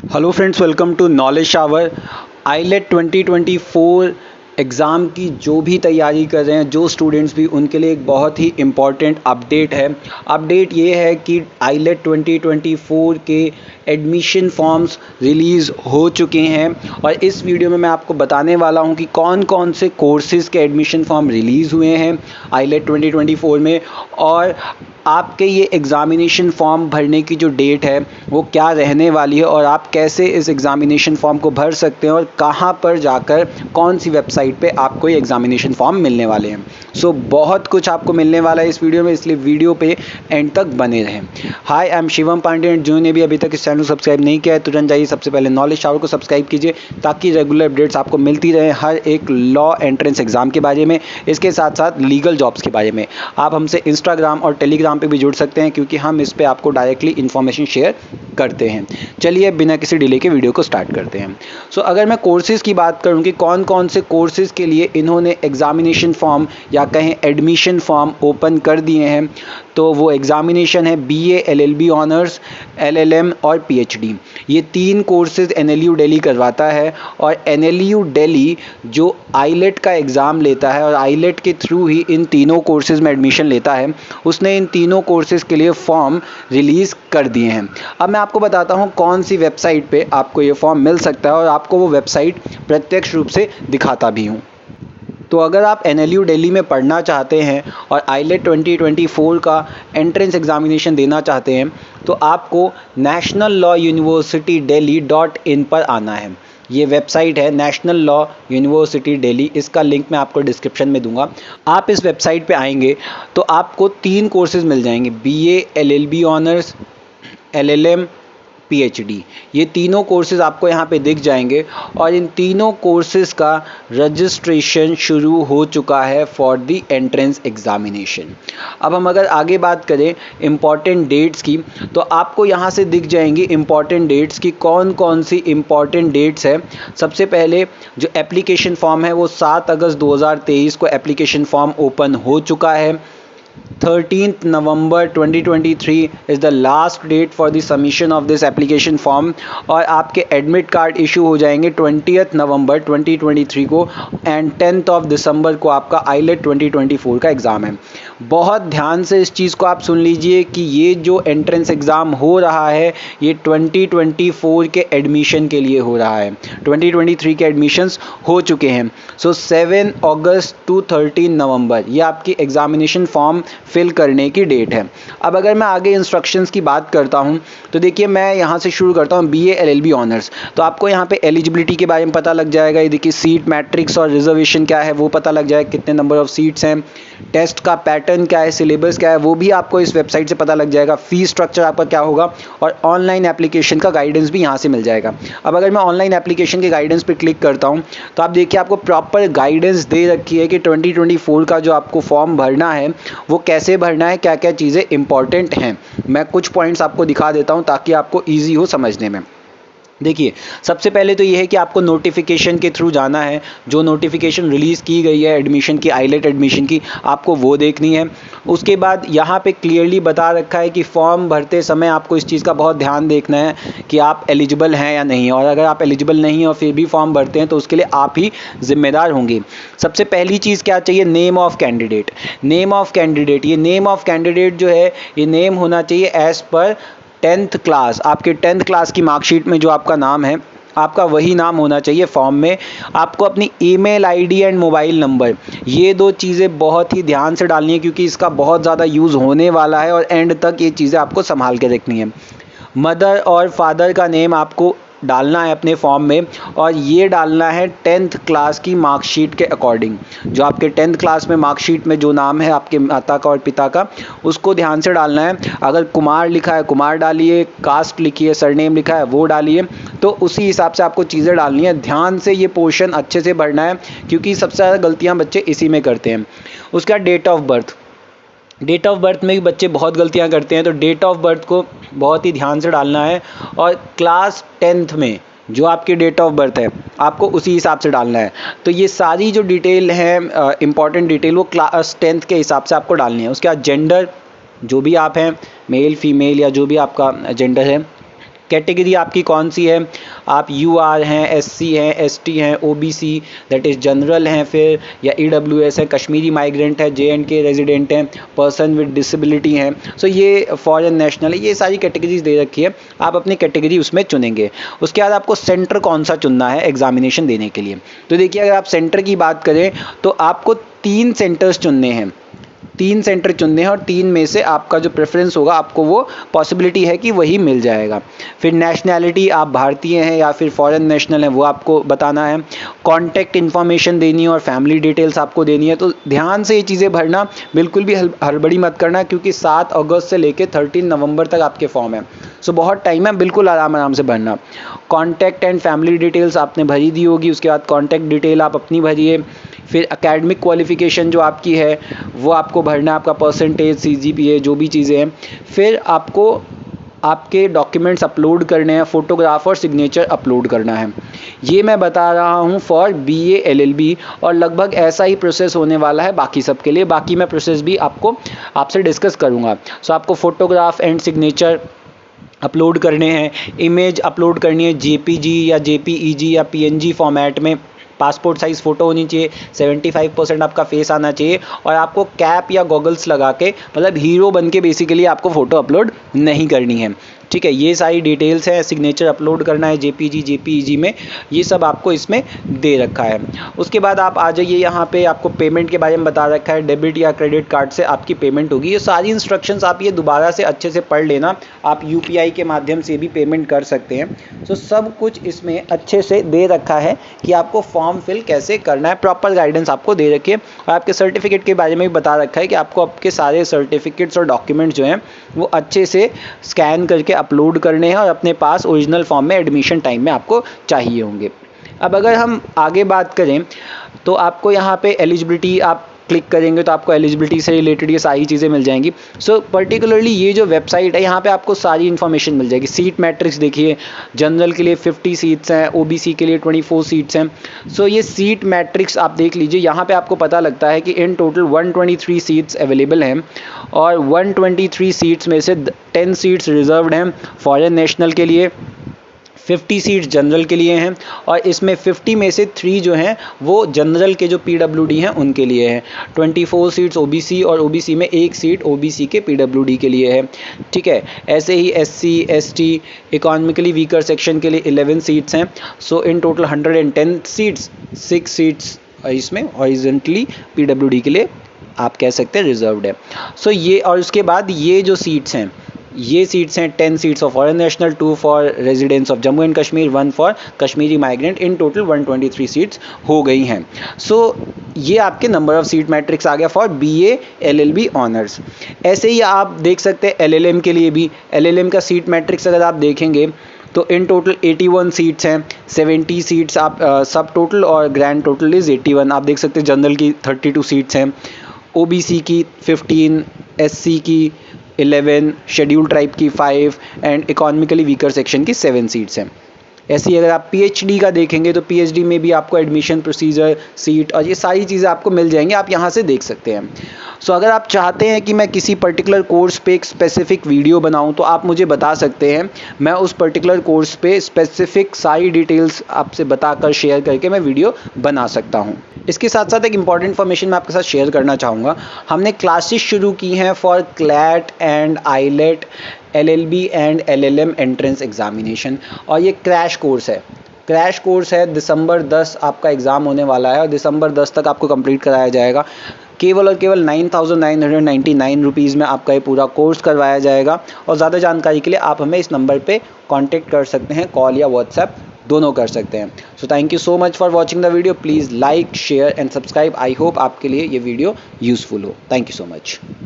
Hello friends, welcome to Knowledge Shower. AILET 2024 exam की जो भी तैयारी कर रहे हैं, जो स्टूडेंट्स भी, उनके लिए एक बहुत ही इम्पॉर्टेंट अपडेट है। अपडेट ये है कि आईलेट 2024 के एडमिशन फॉर्म्स रिलीज़ हो चुके हैं और इस वीडियो में मैं आपको बताने वाला हूं कि कौन कौन से कोर्सेज़ के एडमिशन फॉर्म रिलीज़ हुए हैं आईलेट 2024 में, और आपके ये एग्ज़ामिनेशन फॉर्म भरने की जो डेट है वो क्या रहने वाली है, और आप कैसे इस एग्ज़ामिनेशन फॉर्म को भर सकते हैं और कहाँ पर जाकर कौन सी वेबसाइट पे आपको ये एग्ज़ामिनेशन फॉर्म मिलने वाले हैं। सो बहुत कुछ आपको मिलने वाला है इस वीडियो में, इसलिए वीडियो पे एंड तक बने रहें। Hi, I am Shivam Pandey and जिन्होंने भी अभी तक इस चैनल को सब्सक्राइब नहीं किया है तुरंत जाइए सबसे पहले नॉलेज शावर को सब्सक्राइब कीजिए ताकि रेगुलर अपडेट्स आपको मिलती रहे हर एक लॉ एंट्रेंस एग्ज़ाम के बारे में, इसके साथ साथ लीगल जॉब्स के बारे में। आप हमसे इंस्टाग्राम और टेलीग्राम पे भी जुड़ सकते हैं क्योंकि हम इस पे आपको डायरेक्टली इन्फॉर्मेशन शेयर करते हैं। चलिए बिना किसी डिले के वीडियो को स्टार्ट करते हैं। सो अगर मैं कोर्सेज़ की बात करूं कि कौन कौन से कोर्सेज़ के लिए इन्होंने एग्ज़ामिनेशन फॉर्म या कहें एडमिशन फॉर्म ओपन कर दिए हैं, तो वो एग्ज़ामिनेशन है BA LLB ऑनर्स, LLM और PhD। ये तीन कोर्सेज़ NLU दिल्ली करवाता है और NLU दिल्ली जो आईलेट का एग्ज़ाम लेता है और आईलेट के थ्रू ही इन तीनों कोर्सेज़ में एडमिशन लेता है, उसने इन तीनों कोर्सेज़ के लिए फॉर्म रिलीज़ कर दिए हैं। अब मैं आपको बताता हूँ कौन सी वेबसाइट पे आपको ये फॉर्म मिल सकता है और आपको वो वेबसाइट प्रत्यक्ष रूप से दिखाता भी हूँ। तो अगर आप NLU दिल्ली में पढ़ना चाहते हैं और आईलेट 2024 का एंट्रेंस एग्ज़ामिनेशन देना चाहते हैं तो आपको नेशनल लॉ यूनिवर्सिटी दिल्ली.in पर आना है। ये वेबसाइट है नेशनल लॉ यूनिवर्सिटी दिल्ली, इसका लिंक मैं आपको डिस्क्रिप्शन में दूंगा। आप इस वेबसाइट पे आएंगे तो आपको तीन कोर्सेज़ मिल जाएंगे, BA LLB honours, LLM, PhD। ये तीनों कोर्सेज़ आपको यहाँ पे दिख जाएंगे और इन तीनों कोर्सेज़ का रजिस्ट्रेशन शुरू हो चुका है फॉर द एंट्रेंस एग्ज़ामिनेशन। अब हम अगर आगे बात करें इम्पॉर्टेंट डेट्स की, तो आपको यहाँ से दिख जाएंगी इम्पॉर्टेंट डेट्स की कौन कौन सी इम्पॉर्टेंट डेट्स है। सबसे पहले जो एप्लीकेशन फॉर्म है वो 7 अगस्त 2023 को एप्लीकेशन फॉर्म ओपन हो चुका है। 13th November 2023 is the last date for the submission of this application form और आपके एडमिट कार्ड इशू हो जाएंगे 20th November 2023 को एंड 10th of December को आपका आईलेट 2024 का एग्ज़ाम है। बहुत ध्यान से इस चीज़ को आप सुन लीजिए कि ये जो एंट्रेंस एग्ज़ाम हो रहा है ये 2024 के एडमिशन के लिए हो रहा है। 2023 के एडमिशन्स हो चुके हैं। सो 7 अगस्त टू 13 नवंबर ये आपकी एग्ज़ामिनेशन फॉर्म फिल करने की डेट है। अब अगर मैं आगे इंस्ट्रक्शंस की बात करता हूं तो देखिए मैं यहां से शुरू करता हूं BA LLB ऑनर्स। तो आपको यहां पे एलिजिबिलिटी के बारे में पता लग जाएगा। ये देखिए सीट मैट्रिक्स और रिजर्वेशन क्या है वो पता लग जाएगा, कितने नंबर ऑफ सीट्स हैं, टेस्ट का पैटर्न क्या है, सिलेबस क्या है, वो भी आपको इस वेबसाइट से पता लग जाएगा। फीस स्ट्रक्चर आपका क्या होगा और ऑनलाइन एप्लीकेशन का गाइडेंस भी यहाँ से मिल जाएगा। अब अगर मैं ऑनलाइन एप्लीकेशन के गाइडेंस पर क्लिक करता हूँ तो आप देखिए आपको प्रॉपर गाइडेंस दे रखी है कि 2024 का जो आपको फॉर्म भरना है वो कैसे भरना है, क्या क्या चीज़ें इंपॉर्टेंट हैं। मैं कुछ पॉइंट्स आपको दिखा देता हूं ताकि आपको इजी हो समझने में। देखिए सबसे पहले तो ये है कि आपको नोटिफिकेशन के थ्रू जाना है। जो नोटिफिकेशन रिलीज़ की गई है एडमिशन की, आईलेट एडमिशन की, आपको वो देखनी है। उसके बाद यहाँ पे क्लियरली बता रखा है कि फॉर्म भरते समय आपको इस चीज़ का बहुत ध्यान देखना है कि आप एलिजिबल हैं या नहीं, और अगर आप एलिजिबल नहीं हैं और फिर भी फॉर्म भरते हैं तो उसके लिए आप ही जिम्मेदार होंगे। सबसे पहली चीज़ क्या चाहिए, name of candidate. Name of candidate, ये नेम ऑफ कैंडिडेट जो है ये नेम होना चाहिए एज़ पर 10th क्लास। आपके 10th क्लास की मार्कशीट में जो आपका नाम है आपका वही नाम होना चाहिए फॉर्म में। आपको अपनी email ID and mobile number, ये दो चीज़ें बहुत ही ध्यान से डालनी है क्योंकि इसका बहुत ज़्यादा यूज़ होने वाला है और एंड तक ये चीज़ें आपको संभाल के रखनी है। मदर और फादर का नेम आपको डालना है अपने फॉर्म में और ये डालना है 10th क्लास की मार्कशीट के अकॉर्डिंग। जो आपके 10th क्लास में मार्कशीट में जो नाम है आपके माता का और पिता का, उसको ध्यान से डालना है। अगर कुमार लिखा है कुमार डालिए, कास्ट लिखी है, सरनेम लिखा है वो डालिए। तो उसी हिसाब से आपको चीज़ें डालनी है। ध्यान से ये पोर्शन अच्छे से भरना है क्योंकि सबसे ज़्यादा गलतियाँ बच्चे इसी में करते हैं। उसका date of birth, date of birth में भी बच्चे बहुत गलतियां करते हैं, तो डेट ऑफ बर्थ को बहुत ही ध्यान से डालना है। और क्लास 10th में जो आपकी डेट ऑफ बर्थ है आपको उसी हिसाब से डालना है। तो ये सारी जो डिटेल है इंपॉर्टेंट डिटेल वो क्लास 10th के हिसाब से आपको डालनी है। उसके बाद जेंडर, जो भी आप हैं, मेल फीमेल या जो भी आपका जेंडर है, कैटेगरी आपकी कौन सी है, आप UR हैं, SC हैं, ST हैं, OBC दैट इज़ जनरल हैं फिर, या EWS है, कश्मीरी माइग्रेंट है, JNK रेजिडेंट हैं, पर्सन विद डिसेबिलिटी हैं, सो ये फॉरेन नेशनल है, ये सारी कैटेगरीज दे रखी है। आप अपनी कैटेगरी उसमें चुनेंगे। उसके बाद आपको सेंटर कौन सा चुनना है एग्जामिनेशन देने के लिए। तो देखिए, अगर आप सेंटर की बात करें तो आपको 3 सेंटर्स चुनने हैं, 3 सेंटर चुनने हैं और 3 में से आपका जो प्रेफरेंस होगा आपको वो पॉसिबिलिटी है कि वही मिल जाएगा। फिर नेशनैलिटी, आप भारतीय हैं या फिर फॉरेन नेशनल हैं वो आपको बताना है। कॉन्टैक्ट इन्फॉर्मेशन देनी है और फैमिली डिटेल्स आपको देनी है। तो ध्यान से ये चीज़ें भरना, बिल्कुल भी हड़बड़ी मत करना, क्योंकि 7 अगस्त से लेकर 13 नवंबर तक आपके फॉर्म है, सो बहुत टाइम है, बिल्कुल आराम से भरना। कॉन्टैक्ट एंड फैमिली डिटेल्स आपने भरी दी होगी, उसके बाद कॉन्टैक्ट डिटेल आप अपनी भरिए। फिर एकेडमिक क्वालिफिकेशन जो आपकी है वो आपको भरना, आपका परसेंटेज, CGPA जो भी चीज़ें हैं। फिर आपको आपके डॉक्यूमेंट्स अपलोड करने हैं, फोटोग्राफ और सिग्नेचर अपलोड करना है। ये मैं बता रहा हूँ फॉर BA LLB, और लगभग ऐसा ही प्रोसेस होने वाला है बाकी सब के लिए। बाकी मैं प्रोसेस भी आपसे डिस्कस करूँगा। सो आपको फोटोग्राफ एंड सिग्नेचर अपलोड करने हैं, इमेज अपलोड करनी है JPG या JPEG या PNG फॉर्मेट में, पासपोर्ट साइज़ फ़ोटो होनी चाहिए, 75% आपका फेस आना चाहिए, और आपको कैप या गॉगल्स लगा के, मतलब हीरो बन के बेसिकली आपको फ़ोटो अपलोड नहीं करनी है। ठीक है, ये सारी डिटेल्स है। सिग्नेचर अपलोड करना है JPG JPEG में, ये सब आपको इसमें दे रखा है। उसके बाद आप आ जाइए यहाँ पे, आपको पेमेंट के बारे में बता रखा है, डेबिट या क्रेडिट कार्ड से आपकी पेमेंट होगी। ये सारी इंस्ट्रक्शंस आप ये दोबारा से अच्छे से पढ़ लेना। आप UPI के माध्यम से भी पेमेंट कर सकते हैं। सो सब कुछ इसमें अच्छे से दे रखा है कि आपको फॉर्म फिल कैसे करना है, प्रॉपर गाइडेंस आपको दे रखी है। और आपके सर्टिफिकेट के बारे में भी बता रखा है कि आपको आपके सारे सर्टिफिकेट्स और डॉक्यूमेंट्स जो हैं वो अच्छे से स्कैन करके अपलोड करने हैं और अपने पास ओरिजिनल फॉर्म में एडमिशन टाइम में आपको चाहिए होंगे। अब अगर हम आगे बात करें तो आपको यहाँ पे एलिजिबिलिटी आप क्लिक करेंगे तो आपको एलिजिबिलिटी से रिलेटेड ये सारी चीज़ें मिल जाएंगी। सो पर्टिकुलरली ये जो वेबसाइट है यहाँ पे आपको सारी इन्फॉर्मेशन मिल जाएगी। सीट मैट्रिक्स देखिए, जनरल के लिए 50 सीट्स हैं, OBC के लिए 24 सीट्स हैं। सो ये सीट मैट्रिक्स आप देख लीजिए, यहाँ पे आपको पता लगता है कि इन टोटल 123 सीट्स अवेलेबल हैं, और 123 सीट्स में से 10 सीट्स रिजर्व्ड हैं फॉरेन नेशनल के लिए, 50 सीट्स जनरल के लिए हैं, और इसमें 50 में से 3 जो हैं वो जनरल के जो PWD हैं उनके लिए हैं। 24 सीट्स OBC, और OBC में 1 सीट OBC के PWD के लिए है। ठीक है, ऐसे ही SC ST economically weaker section के लिए 11 सीट्स हैं। सो इन टोटल 110 सीट्स, 6 सीट्स इसमें हॉरिजॉन्टली PWD के लिए आप कह सकते हैं रिजर्व्ड है। सो ये, और उसके बाद ये जो सीट्स हैं, ये सीट्स हैं 10 seats of foreign national, 2 for residents of Jammu and Kashmir, 1 for Kashmiri migrant. In total 123 seats हो गई हैं। सो ये आपके नंबर ऑफ सीट मैट्रिक्स आ गया फॉर BA LLB ऑनर्स। ऐसे ही आप देख सकते हैं LLM के लिए भी। LLM का सीट मैट्रिक्स अगर आप देखेंगे तो इन टोटल 81 सीट्स हैं, 70 सीट्स आप सब टोटल, और ग्रैंड टोटल इज़ 81। आप देख सकते हैं जनरल की 32 सीट्स हैं, OBC की 15, SC की 11, शेड्यूल ट्राइब की 5 एंड इकोनॉमिकली वीकर सेक्शन की 7 सीट्स हैं। ऐसे ही अगर आप PhD का देखेंगे तो PhD में भी आपको एडमिशन प्रोसीजर, सीट और ये सारी चीज़ें आपको मिल जाएंगी, आप यहाँ से देख सकते हैं। सो अगर आप चाहते हैं कि मैं किसी पर्टिकुलर कोर्स पे एक स्पेसिफिक वीडियो बनाऊं तो आप मुझे बता सकते हैं, मैं उस पर्टिकुलर कोर्स पे स्पेसिफिक सारी डिटेल्स आपसे बताकर शेयर करके मैं वीडियो बना सकता हूं। इसके साथ साथ एक इम्पॉर्टेंट इन्फॉर्मेशन मैं आपके साथ शेयर करना चाहूँगा। हमने क्लासेस शुरू की हैं for CLAT and IELT, LLB and LLM entrance examination, और ये क्रैश कोर्स है। क्रैश कोर्स है, दिसंबर 10 आपका एग्ज़ाम होने वाला है और दिसंबर 10 तक आपको कंप्लीट कराया जाएगा। केवल और केवल 9,999 रुपीज़ में आपका ये पूरा कोर्स करवाया जाएगा। और ज़्यादा जानकारी के लिए आप हमें इस नंबर पे कांटेक्ट कर सकते हैं, कॉल या व्हाट्सएप दोनों कर सकते हैं। So thank you so much for watching the video. Please like, share and subscribe. I hope आपके लिए ये वीडियो यूज़फुल हो। Thank you so much.